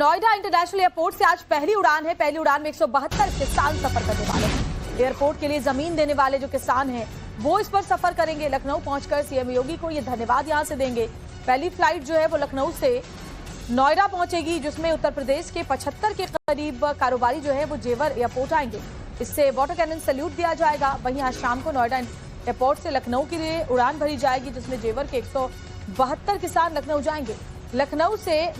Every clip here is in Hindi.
नोएडा इंटरनेशनल एयरपोर्ट से आज पहली उड़ान है। पहली उड़ान में 172 किसान सफर करने वाले हैं। एयरपोर्ट के लिए जमीन देने वाले जो किसान हैं वो इस पर सफर करेंगे। लखनऊ पहुंचकर सीएम योगी को ये धन्यवाद यहां से देंगे। पहली फ्लाइट जो है वो लखनऊ से नोएडा पहुंचेगी, जिसमें उत्तर प्रदेश के 75 के करीब कारोबारी जो है वो जेवर एयरपोर्ट आएंगे। इससे वाटर कैनन सैल्यूट दिया जाएगा। वहीं आज शाम को नोएडा एयरपोर्ट से लखनऊ के लिए उड़ान भरी जाएगी, जिसमें जेवर के 172 किसान लखनऊ जाएंगे। लखनऊ से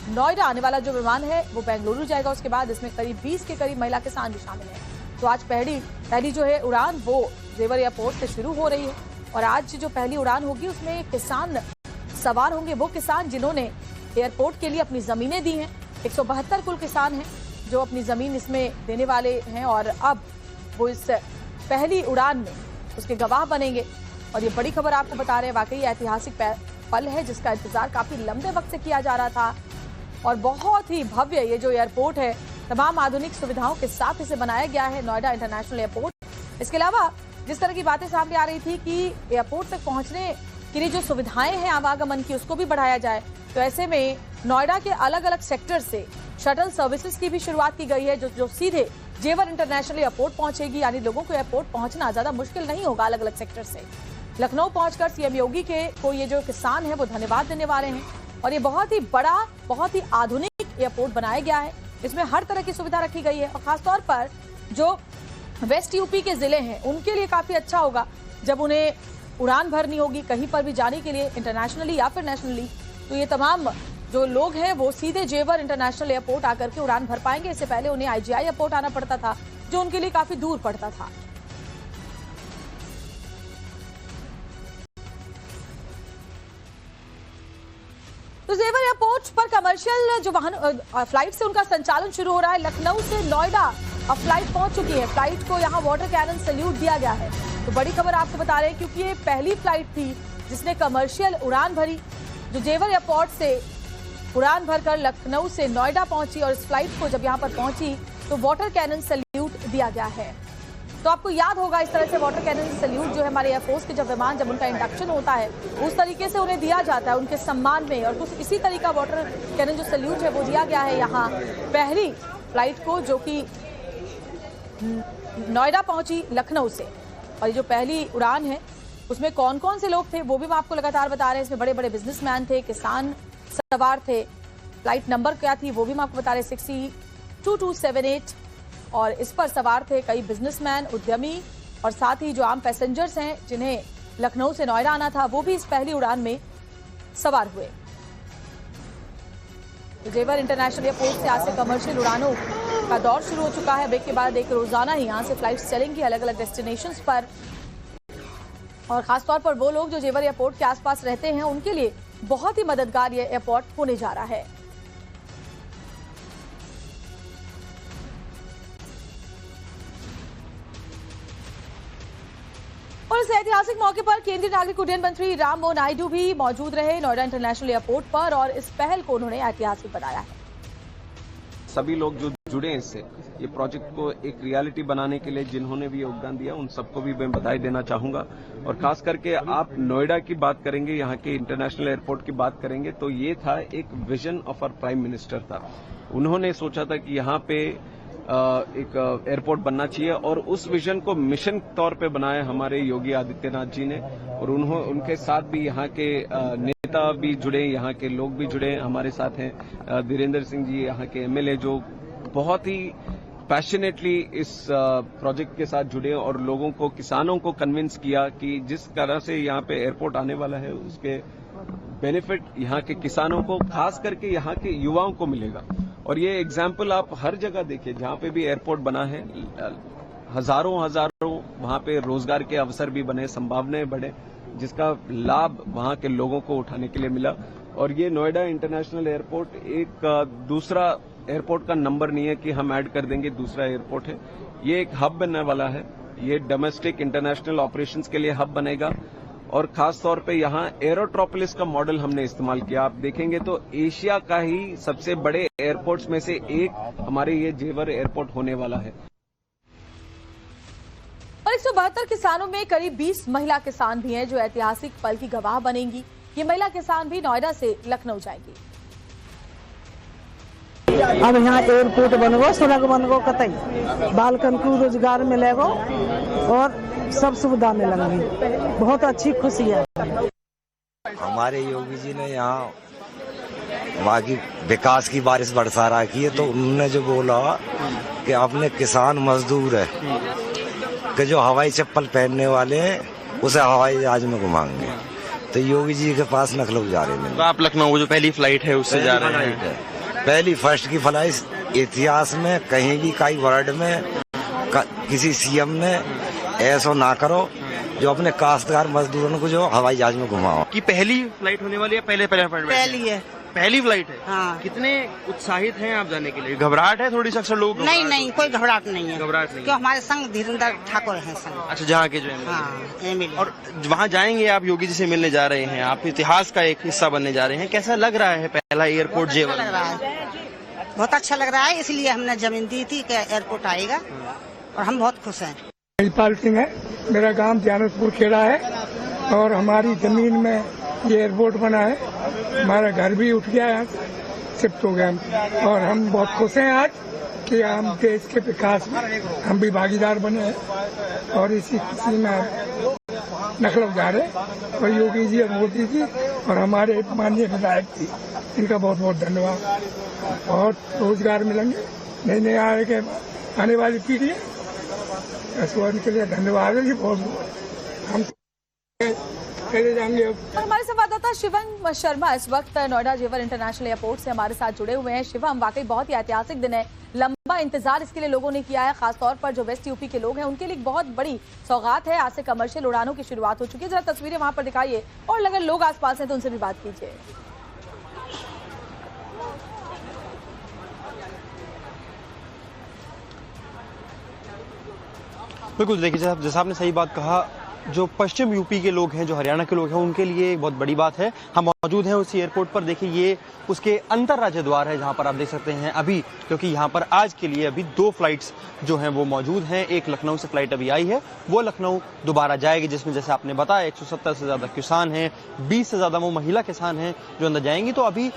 नोएडा आने वाला जो विमान है वो बेंगलुरु जाएगा। उसके बाद इसमें करीब 20 के करीब महिला किसान भी शामिल हैं। तो आज पहली जो है उड़ान वो जेवर एयरपोर्ट से शुरू हो रही है। और आज जो पहली उड़ान होगी उसमें किसान सवार होंगे, वो किसान जिन्होंने एयरपोर्ट के लिए अपनी जमीनें दी हैं। 172 कुल किसान हैं जो अपनी जमीन इसमें देने वाले हैं और अब वो इस पहली उड़ान में उसके गवाह बनेंगे। और ये बड़ी खबर आपको बता रहे हैं, वाकई ऐतिहासिक पल है जिसका इंतजार काफी लंबे वक्त से किया जा रहा था। और बहुत ही भव्य ये जो एयरपोर्ट है, तमाम आधुनिक सुविधाओं के साथ इसे बनाया गया है, नोएडा इंटरनेशनल एयरपोर्ट। इसके अलावा जिस तरह की बातें सामने आ रही थी कि एयरपोर्ट तक पहुंचने के लिए जो सुविधाएं हैं आवागमन की, उसको भी बढ़ाया जाए, तो ऐसे में नोएडा के अलग अलग सेक्टर से शटल सर्विसेज की भी शुरुआत की गई है, जो सीधे जेवर इंटरनेशनल एयरपोर्ट पहुंचेगी। यानी लोगों को एयरपोर्ट पहुंचना ज्यादा मुश्किल नहीं होगा अलग अलग सेक्टर से। लखनऊ पहुंचकर सीएम योगी को ये जो किसान है वो धन्यवाद देने वाले हैं। और ये बहुत ही बड़ा, बहुत ही आधुनिक एयरपोर्ट बनाया गया है। इसमें हर तरह की सुविधा रखी गई है और खासतौर पर जो वेस्ट यूपी के जिले हैं उनके लिए काफी अच्छा होगा जब उन्हें उड़ान भरनी होगी कहीं पर भी जाने के लिए, इंटरनेशनली या फिर नेशनली। तो ये तमाम जो लोग हैं वो सीधे जेवर इंटरनेशनल एयरपोर्ट आकर के उड़ान भर पाएंगे। इससे पहले उन्हें आईजीआई एयरपोर्ट आना पड़ता था, जो उनके लिए काफी दूर पड़ता था। तो जेवर एयरपोर्ट पर कमर्शियल जो वाहन फ्लाइट से उनका संचालन शुरू हो रहा है। लखनऊ से नोएडा अब फ्लाइट पहुंच चुकी है। फ्लाइट को यहां वाटर कैनन सैल्यूट दिया गया है। तो बड़ी खबर आपको बता रहे हैं, क्योंकि ये पहली फ्लाइट थी जिसने कमर्शियल उड़ान भरी, जो जेवर एयरपोर्ट से उड़ान भरकर लखनऊ से नोएडा पहुंची। और इस फ्लाइट को जब यहां पर पहुंची तो वाटर कैनन सैल्यूट दिया गया है। तो आपको याद होगा इस तरह से वाटर कैनन सैल्यूट जो है हमारे एयरफोर्स के जब उनका इंडक्शन होता है उस तरीके से उन्हें दिया जाता है उनके सम्मान में। और कुछ इसी तरीका वाटर कैनन जो सैल्यूट है वो दिया गया है यहाँ पहली फ्लाइट को, जो कि नोएडा पहुंची लखनऊ से। और ये जो पहली उड़ान है उसमें कौन कौन से लोग थे वो भी हम आपको लगातार बता रहे हैं। इसमें बड़े बड़े बिजनेसमैन थे, किसान सवार थे। फ्लाइट नंबर क्या थी वो भी हम आपको बता रहे हैं, 602278। और इस पर सवार थे कई बिजनेसमैन, उद्यमी और साथ ही जो आम पैसेंजर्स हैं जिन्हें लखनऊ से नोएडा आना था वो भी इस पहली उड़ान में सवार हुए। तो जेवर इंटरनेशनल एयरपोर्ट से आज से कमर्शियल उड़ानों का दौर शुरू हो चुका है। ब्रेक के बाद एक रोजाना ही यहाँ से फ्लाइट्स चलेंगी अलग अलग डेस्टिनेशंस पर। और खासतौर पर वो लोग जो जेवर एयरपोर्ट के आसपास रहते हैं उनके लिए बहुत ही मददगार ये एयरपोर्ट होने जा रहा है। और इस ऐतिहासिक मौके पर केंद्रीय नागरिक उड्डयन मंत्री राममोहन नायडू भी मौजूद रहे नोएडा इंटरनेशनल एयरपोर्ट पर, और इस पहल को उन्होंने ऐतिहासिक बताया है। सभी लोग जो जुड़े हैं इससे, ये प्रोजेक्ट को एक रियलिटी बनाने के लिए जिन्होंने भी योगदान दिया उन सबको भी मैं बधाई देना चाहूंगा। और खास करके आप नोएडा की बात करेंगे, यहाँ के इंटरनेशनल एयरपोर्ट की बात करेंगे, तो ये था एक vision of our prime minister था। उन्होंने सोचा था कि यहाँ पे एक एयरपोर्ट बनना चाहिए और उस विजन को मिशन तौर पे बनाया हमारे योगी आदित्यनाथ जी ने। और उनके साथ भी यहाँ के नेता भी जुड़े, यहाँ के लोग भी जुड़े हमारे साथ हैं। धीरेन्द्र सिंह जी यहाँ के एमएलए जो बहुत ही पैशनेटली इस प्रोजेक्ट के साथ जुड़े और लोगों को, किसानों को कन्विंस किया कि जिस तरह से यहाँ पे एयरपोर्ट आने वाला है उसके बेनिफिट यहाँ के किसानों को, खास करके यहाँ के युवाओं को मिलेगा। और ये एग्जाम्पल आप हर जगह देखिए, जहाँ पे भी एयरपोर्ट बना है हजारों वहाँ पे रोजगार के अवसर भी बने, संभावनाएं बढ़े, जिसका लाभ वहाँ के लोगों को उठाने के लिए मिला। और ये नोएडा इंटरनेशनल एयरपोर्ट एक दूसरा एयरपोर्ट का नंबर नहीं है कि हम ऐड कर देंगे दूसरा एयरपोर्ट है। ये एक हब बनने वाला है। ये डोमेस्टिक इंटरनेशनल ऑपरेशंस के लिए हब बनेगा। और खास तौर पे यहाँ एरोट्रोपोलिस का मॉडल हमने इस्तेमाल किया। आप देखेंगे तो एशिया का ही सबसे बड़े एयरपोर्ट्स में से एक हमारे ये जेवर एयरपोर्ट होने वाला है। और 172 किसानों में करीब 20 महिला किसान भी हैं जो ऐतिहासिक पल की गवाह बनेंगी। ये महिला किसान भी नोएडा से लखनऊ जाएंगी। अब यहाँ एयरपोर्ट बनगो, सड़क बनगो, कतई बालकन को रोजगार मिलेगो और सब सुविधा मिलेंगी। बहुत अच्छी खुशी है। हमारे योगी जी ने यहाँ वहाँ की विकास की बारिश बरसा रखी है, तो उन्होंने जो बोला कि अपने किसान मजदूर है कि जो हवाई चप्पल पहनने वाले हैं उसे हवाई जहाज में घुमाएंगे, तो योगी जी के पास लखनऊ जा रहे हैं। तो आप लखनऊ जो पहली फ्लाइट है उससे जा रहे हैं? पहली फर्स्ट की फ्लाइट इतिहास में कहीं भी कई वर्ल्ड में किसी सीएम ने ऐसा ना करो जो अपने काश्तकार मजदूरों को जो हवाई जहाज में घुमाओ। कि पहली फ्लाइट होने वाली है? पहली है। पहली फ्लाइट है। हाँ। कितने उत्साहित हैं आप जाने के लिए? घबराहट है थोड़ी सी? अक्सर लोग नहीं, कोई घबराहट नहीं है। घबराहट नहीं? क्यों हमारे संग धीरेन्द्र ठाकुर हैं संग। अच्छा, जहाँ के जो MLA। और वहाँ जाएंगे आप, योगी जी से मिलने जा रहे हैं, आप इतिहास का एक हिस्सा बनने जा रहे हैं, कैसा लग रहा है पहला एयरपोर्ट जेवर? लग रहा है, बहुत अच्छा लग रहा है, इसलिए हमने जमीन दी थी कि एयरपोर्ट आएगा और हम बहुत खुश हैं। पाल सिंह है, मेरा गांव जानसपुर खेड़ा है और हमारी जमीन में ये एयरपोर्ट बना है। हमारा घर भी उठ गया है, शिफ्ट हो गया और हम बहुत खुश हैं आज कि हम देश के विकास में हम भी भागीदार बने हैं और इसी खुशी में लखनऊ जा रहे हैं। और योगी जी और मोदी जी और हमारे माननीय विधायक जी, इनका बहुत बहुत धन्यवाद। और रोजगार मिलेंगे नए आने वाली पीढ़ी है, के लिए धन्यवाद है जी बहुत। हम चले जाएंगे। हमारे संवाददाता शिवम शर्मा इस वक्त नोएडा जेवर इंटरनेशनल एयरपोर्ट से हमारे साथ जुड़े हुए हैं। शिवम, वाकई बहुत ही ऐतिहासिक दिन है, लंबा इंतजार इसके लिए लोगों ने किया है, खासतौर पर जो वेस्ट यूपी के लोग हैं उनके लिए एक बहुत बड़ी सौगात है। आज से कमर्शियल उड़ानों की शुरुआत हो चुकी है। जरा तस्वीरें वहां पर दिखाइए और अगर लोग आसपास हैं तो उनसे भी बात कीजिए। बिल्कुल, देखिए जैसा आपने सही बात कहा, जो पश्चिम यूपी के लोग हैं, जो हरियाणा के लोग हैं, उनके लिए एक बहुत बड़ी बात है। हम मौजूद हैं उसी एयरपोर्ट पर। देखिए ये उसके अंतर्राज्य द्वार है जहां पर आप देख सकते हैं अभी, क्योंकि यहां पर आज के लिए अभी 2 फ्लाइट्स जो हैं वो मौजूद हैं। एक लखनऊ से फ्लाइट अभी आई है, वो लखनऊ दोबारा जाएगी, जिसमें जैसे आपने बताया 170 से ज्यादा किसान हैं, 20 से ज्यादा वो महिला किसान हैं जो अंदर जाएंगी। तो अभी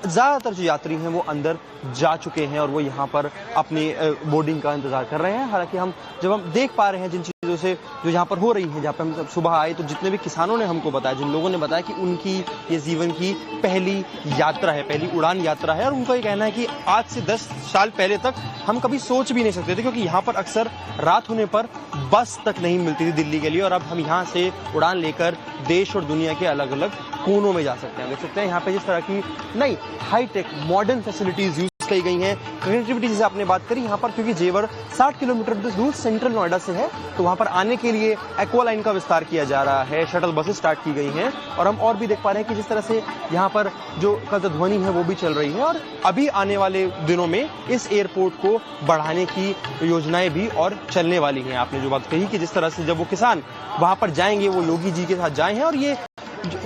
ज्यादातर जो यात्री हैं वो अंदर जा चुके हैं और वो यहाँ पर अपनी बोर्डिंग का इंतजार कर रहे हैं। हालांकि जब हम देख पा रहे हैं जिन चीजों से जो यहाँ पर हो रही है, जहाँ पर हम सुबह आए तो जितने भी किसानों ने हमको बताया, जिन लोगों ने बताया कि उनकी ये जीवन की पहली यात्रा है, पहली उड़ान यात्रा है, और उनका ये कहना है कि आज से 10 साल पहले तक हम कभी सोच भी नहीं सकते थे, क्योंकि यहाँ पर अक्सर रात होने पर बस तक नहीं मिलती थी दिल्ली के लिए, और अब हम यहाँ से उड़ान लेकर देश और दुनिया के अलग अलग कोनों में जा सकते हैं। देख सकते हैं यहाँ पे जिस तरह की नई हाईटेक मॉडर्न फैसिलिटीज यूज की गई हैं। कनेक्टिविटी जैसे आपने बात करी यहाँ पर, क्योंकि जेवर 60 किलोमीटर दूर सेंट्रल नोएडा से है, तो वहाँ पर आने के लिए एक्वा लाइन का विस्तार किया जा रहा है, शटल बसेस स्टार्ट की गई हैं, और हम और भी देख पा रहे हैं कि जिस तरह से यहाँ पर जो कदध्वनि है वो भी चल रही है। और अभी आने वाले दिनों में इस एयरपोर्ट को बढ़ाने की योजनाएं भी और चलने वाली हैं। आपने जो बात कही कि जिस तरह से जब वो किसान वहाँ पर जाएंगे वो योगी जी के साथ जाए हैं, और ये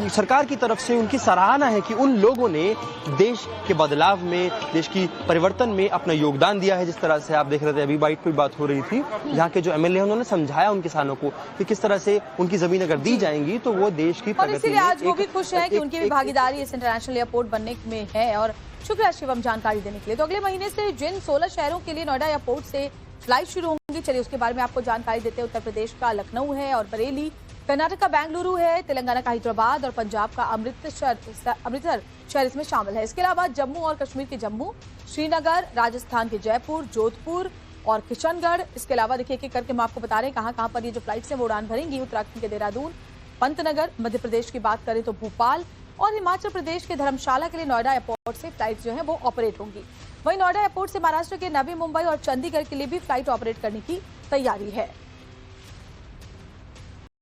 सरकार की तरफ से उनकी सराहना है कि उन लोगों ने देश के बदलाव में, देश की परिवर्तन में अपना योगदान दिया है। जिस तरह से आप देख रहे थे अभी बाइट पे बात हो रही थी, यहाँ के जो MLA उन्होंने समझाया उन किसानों को कि किस तरह से उनकी जमीन अगर दी जाएंगी तो वो देश की और इसीलिए आज वो भी खुश है कि उनकी भी भागीदारी इस इंटरनेशनल एयरपोर्ट बनने में है। और शुक्रिया शिवम जानकारी देने के लिए। तो अगले महीने से जिन 16 शहरों के लिए नोएडा एयरपोर्ट से फ्लाइट शुरू होंगी, चलिए उसके बारे में आपको जानकारी देते हैं। उत्तर प्रदेश का लखनऊ है और बरेली, कर्नाटक का बेंगलुरु है, तेलंगाना का हैदराबाद और पंजाब का अमृतसर शहर इसमें शामिल है। इसके अलावा जम्मू और कश्मीर के जम्मू, श्रीनगर, राजस्थान के जयपुर, जोधपुर और किशनगढ़। इसके अलावा देखिए एक करके हम आपको बता रहे हैं कहाँ पर ये जो फ्लाइट्स हैं वो उड़ान भरेंगी। उत्तराखंड के देहरादून, पंतनगर, मध्य प्रदेश की बात करें तो भोपाल, और हिमाचल प्रदेश के धर्मशाला के लिए नोएडा एयरपोर्ट से फ्लाइट जो है वो ऑपरेट होंगी। वहीं नोएडा एयरपोर्ट से महाराष्ट्र के नवी मुंबई और चंडीगढ़ के लिए भी फ्लाइट ऑपरेट करने की तैयारी है।